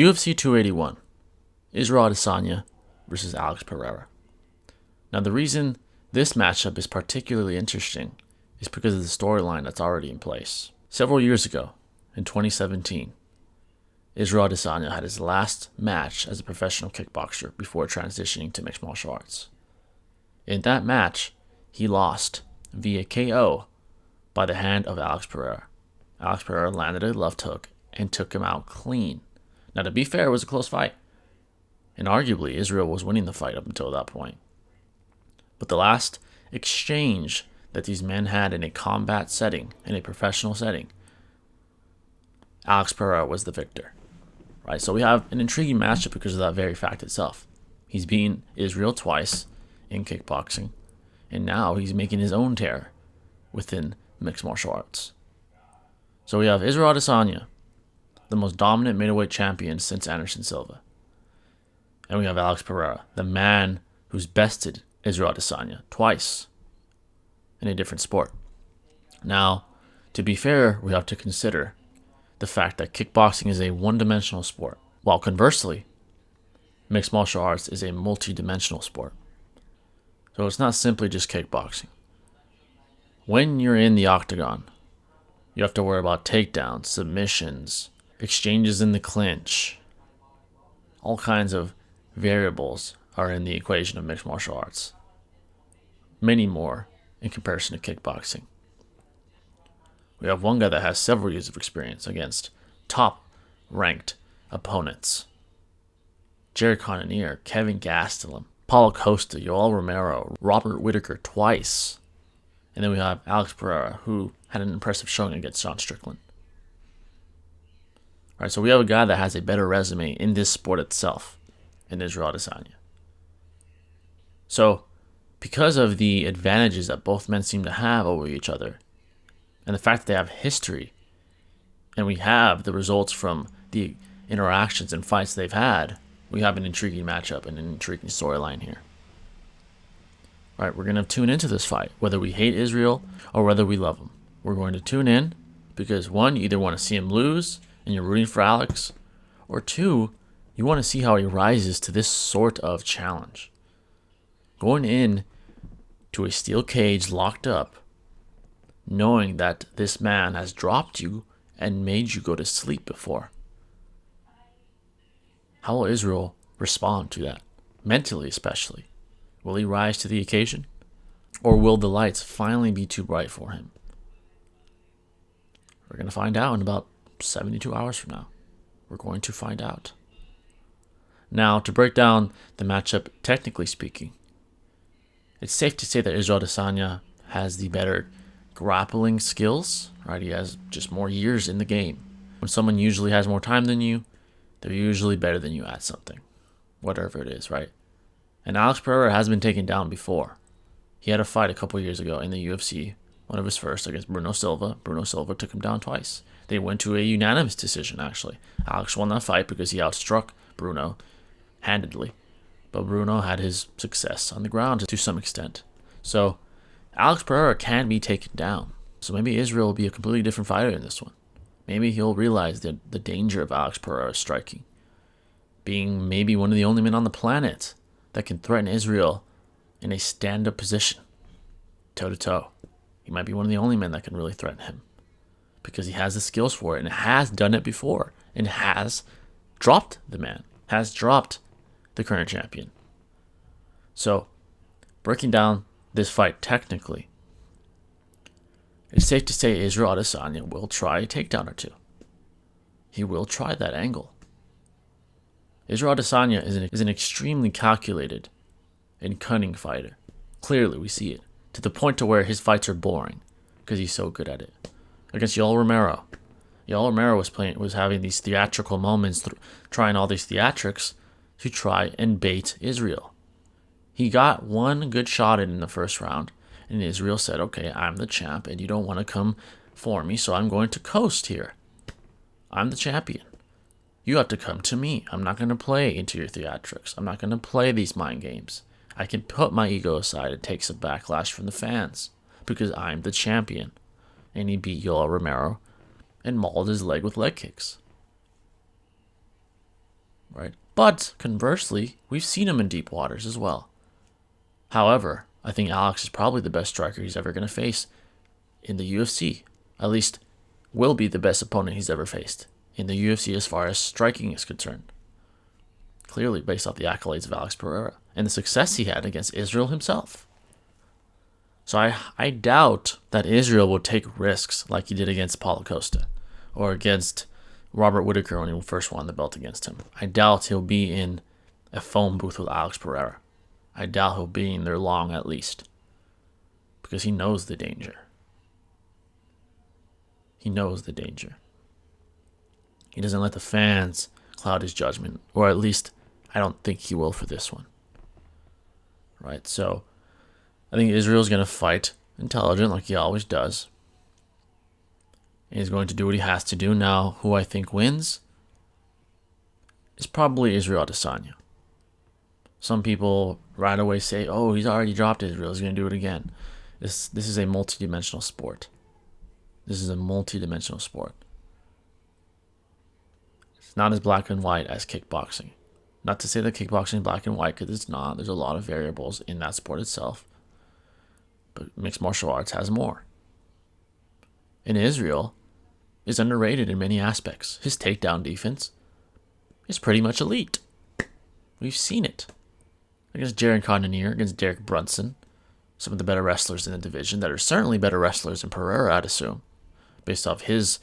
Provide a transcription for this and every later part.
UFC 281, Israel Adesanya versus Alex Pereira. Now, the reason this matchup is particularly interesting is because of the storyline that's already in place. Several years ago, in 2017, Israel Adesanya had his last match as a professional kickboxer before transitioning to mixed martial arts. In that match, he lost via KO by the hand of Alex Pereira. Alex Pereira landed a left hook and took him out clean. Now, to be fair, it was a close fight, and arguably Israel was winning the fight up until that point. But the last exchange that these men had in a combat setting, in a professional setting, Alex Pereira was the victor. Right? So we have an intriguing matchup because of that very fact itself. He's beaten Israel twice in kickboxing, and now he's making his own terror within mixed martial arts. So we have Israel Adesanya, the most dominant middleweight champion since Anderson Silva. And we have Alex Pereira, the man who's bested Israel Adesanya twice in a different sport. Now, to be fair, we have to consider the fact that kickboxing is a one-dimensional sport, while conversely, mixed martial arts is a multi-dimensional sport. So it's not simply just kickboxing. When you're in the octagon, you have to worry about takedowns, submissions, exchanges in the clinch. All kinds of variables are in the equation of mixed martial arts. Many more in comparison to kickboxing. We have one guy that has several years of experience against top-ranked opponents. Jerry Cannonier, Kevin Gastelum, Paulo Costa, Yoel Romero, Robert Whittaker twice. And then we have Alex Pereira, who had an impressive showing against Sean Strickland. All right, so we have a guy that has a better resume in this sport itself in Israel Adesanya. So, because of the advantages that both men seem to have over each other, and the fact that they have history, and we have the results from the interactions and fights they've had, we have an intriguing matchup and an intriguing storyline here. All right, we're going to tune into this fight, whether we hate Israel or whether we love him. We're going to tune in because, one, you either want to see him lose and you're rooting for Alex, or two, you want to see how he rises to this sort of challenge. Going in to a steel cage locked up, knowing that this man has dropped you and made you go to sleep before. How will Israel respond to that? Mentally, especially. Will he rise to the occasion? Or will the lights finally be too bright for him? We're going to find out in about 72 hours from now. We're going to find out. Now, to break down the matchup, technically speaking, it's safe to say that Israel Adesanya has the better grappling skills, right? He has just more years in the game. When someone usually has more time than you, they're usually better than you at something, whatever it is, right? And Alex Pereira has been taken down before. He had a fight a couple years ago in the UFC, one of his first against Bruno Silva. Bruno Silva took him down twice. They went to a unanimous decision, actually. Alex won that fight because he outstruck Bruno handedly. But Bruno had his success on the ground to some extent. So Alex Pereira can be taken down. So maybe Israel will be a completely different fighter in this one. Maybe he'll realize the danger of Alex Pereira striking. Being maybe one of the only men on the planet that can threaten Israel in a stand-up position, toe-to-toe. He might be one of the only men that can really threaten him because he has the skills for it and has done it before and has dropped the man, has dropped the current champion. So, breaking down this fight technically, it's safe to say Israel Adesanya will try a takedown or two. He will try that angle. Israel Adesanya is an extremely calculated and cunning fighter. Clearly, we see it. To the point to where his fights are boring because he's so good at it. Against Yoel Romero. Yoel Romero was having these theatrical moments, trying all these theatrics to try and bait Israel. He got one good shot in the first round, and Israel said, okay, I'm the champ, and you don't want to come for me, so I'm going to coast here. I'm the champion. You have to come to me. I'm not going to play into your theatrics. I'm not going to play these mind games. I can put my ego aside and take some backlash from the fans because I'm the champion. And he beat Yoel Romero and mauled his leg with leg kicks. right? But conversely, we've seen him in deep waters as well. However, I think Alex is probably the best striker he's ever going to face in the UFC. At least will be the best opponent he's ever faced in the UFC as far as striking is concerned. Clearly based off the accolades of Alex Pereira and the success he had against Israel himself. So I doubt that Israel will take risks like he did against Paulo Costa or against Robert Whittaker when he first won the belt against him. I doubt he'll be in a phone booth with Alex Pereira. I doubt he'll be in there long at least. Because he knows the danger. He knows the danger. He doesn't let the fans cloud his judgment. Or at least, I don't think he will for this one. Right? So, I think Israel's going to fight intelligent like he always does. And he's going to do what he has to do. Now, who I think wins is probably Israel Adesanya. Some people right away say, oh, he's already dropped Israel. He's going to do it again. This is a multi-dimensional sport. This is a multi-dimensional sport. It's not as black and white as kickboxing. Not to say that kickboxing is black and white, because it's not. There's a lot of variables in that sport itself. But mixed martial arts has more. And Israel is underrated in many aspects. His takedown defense is pretty much elite. We've seen it. Against Jared Cannonier, against Derek Brunson, some of the better wrestlers in the division that are certainly better wrestlers than Pereira, I'd assume, based off his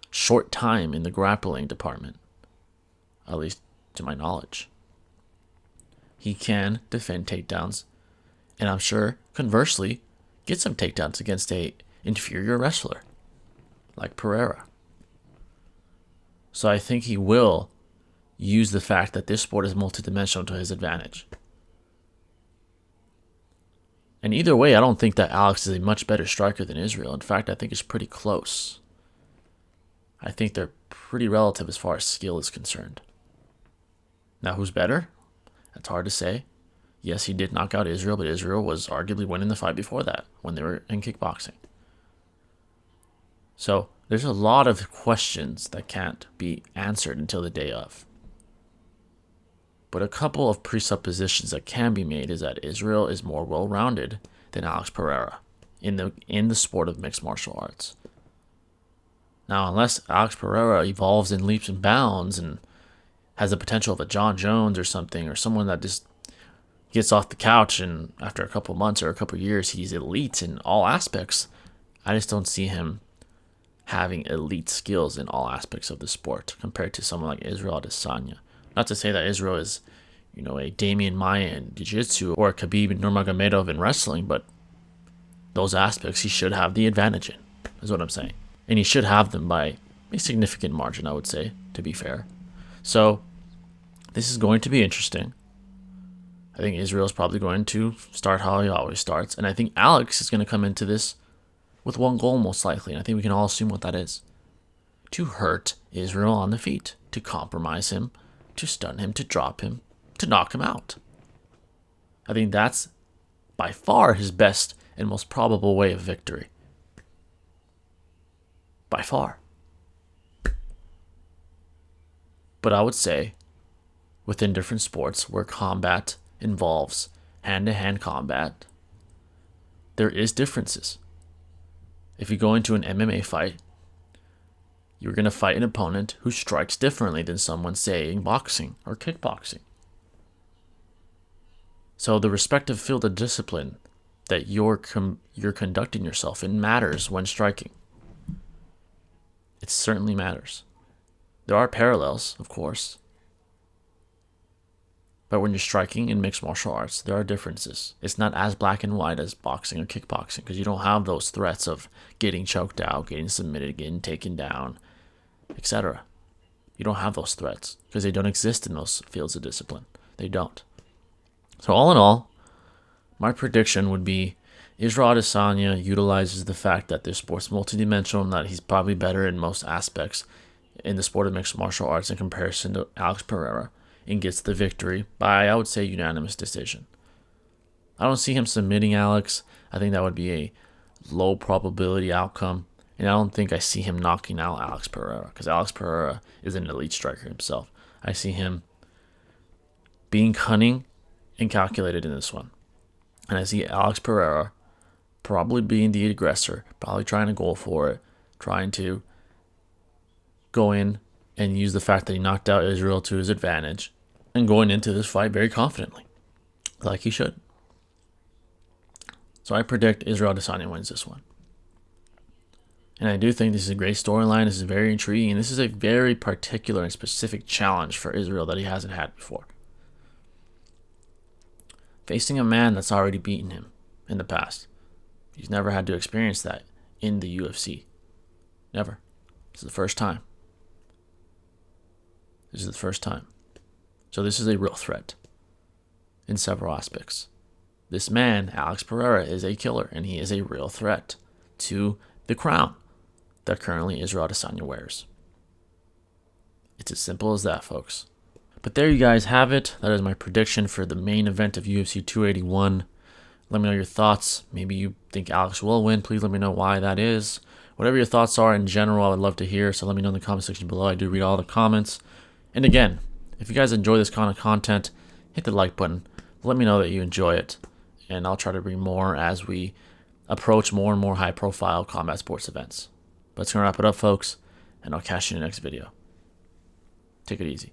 short time in the grappling department, at least to my knowledge. He can defend takedowns, and I'm sure, conversely, get some takedowns against a inferior wrestler like Pereira. So I think he will use the fact that this sport is multidimensional to his advantage. And either way, I don't think that Alex is a much better striker than Israel. In fact, I think it's pretty close. I think they're pretty relative as far as skill is concerned. Now, who's better? That's hard to say. Yes, he did knock out Israel, but Israel was arguably winning the fight before that when they were in kickboxing. So there's a lot of questions that can't be answered until the day of. But a couple of presuppositions that can be made is that Israel is more well-rounded than Alex Pereira in the sport of mixed martial arts. Now, unless Alex Pereira evolves in leaps and bounds and has the potential of a John Jones or something, or someone that just gets off the couch and after a couple months or a couple years he's elite in all aspects, I just don't see him having elite skills in all aspects of the sport compared to someone like Israel Adesanya. Not to say that Israel is, a Damian Maia in jiu-jitsu or a Khabib Nurmagomedov in wrestling, but those aspects he should have the advantage in, is what I'm saying. And he should have them by a significant margin, I would say, to be fair. So, this is going to be interesting. I think Israel is probably going to start how he always starts. And I think Alex is going to come into this with one goal most likely. And I think we can all assume what that is. To hurt Israel on the feet. To compromise him. To stun him. To drop him. To knock him out. I think that's by far his best and most probable way of victory. By far. But I would say, within different sports where combat involves hand-to-hand combat, there is differences. If you go into an MMA fight, you're going to fight an opponent who strikes differently than someone, say, in boxing or kickboxing. So the respective field of discipline that you're conducting yourself in matters when striking. It certainly matters. There are parallels, of course. But when you're striking in mixed martial arts, there are differences. It's not as black and white as boxing or kickboxing because you don't have those threats of getting choked out, getting submitted, getting taken down, etc. You don't have those threats because they don't exist in those fields of discipline. They don't. So all in all, my prediction would be Israel Adesanya utilizes the fact that this sport's multidimensional and that he's probably better in most aspects in the sport of mixed martial arts in comparison to Alex Pereira, and gets the victory by, I would say, unanimous decision. I don't see him submitting Alex. I think that would be a low probability outcome, and I don't think I see him knocking out Alex Pereira because Alex Pereira is an elite striker himself. I see him being cunning and calculated in this one. And I see Alex Pereira probably being the aggressor, probably trying to go for it, trying to go in and use the fact that he knocked out Israel to his advantage, and going into this fight very confidently, like he should. So I predict Israel Adesanya wins this one. And I do think this is a great storyline. This is very intriguing. This is a very particular and specific challenge for Israel that he hasn't had before. Facing a man that's already beaten him in the past. He's never had to experience that in the UFC. Never. This is the first time. This is the first time. So this is a real threat in several aspects. This man, Alex Pereira, is a killer, and he is a real threat to the crown that currently Israel Adesanya wears. It's as simple as that, folks. But there you guys have it. That is my prediction for the main event of UFC 281. Let me know your thoughts. Maybe you think Alex will win. Please let me know why that is. Whatever your thoughts are in general, I would love to hear. So let me know in the comment section below. I do read all the comments. And again, if you guys enjoy this kind of content, hit the like button. Let me know that you enjoy it. And I'll try to bring more as we approach more and more high-profile combat sports events. But that's going to wrap it up, folks. And I'll catch you in the next video. Take it easy.